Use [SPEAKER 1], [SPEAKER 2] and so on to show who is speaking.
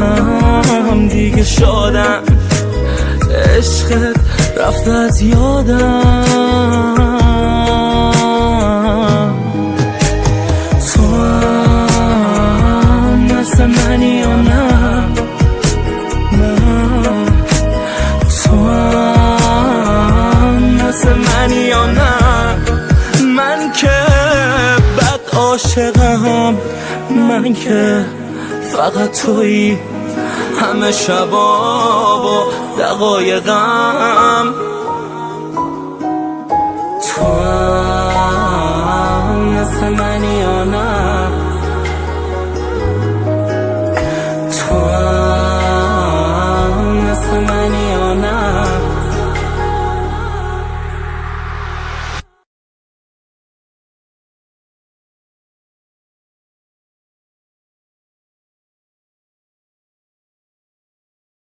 [SPEAKER 1] هم دیگه شدم، عشقت رفت از یادم. تو هم مثل منی یا نه؟ نه تو هم مثل منی یا نه؟ من که بد عاشقم، من که فقط تویی همه شبا و دقایقم. تو هم مثل منی یا نه؟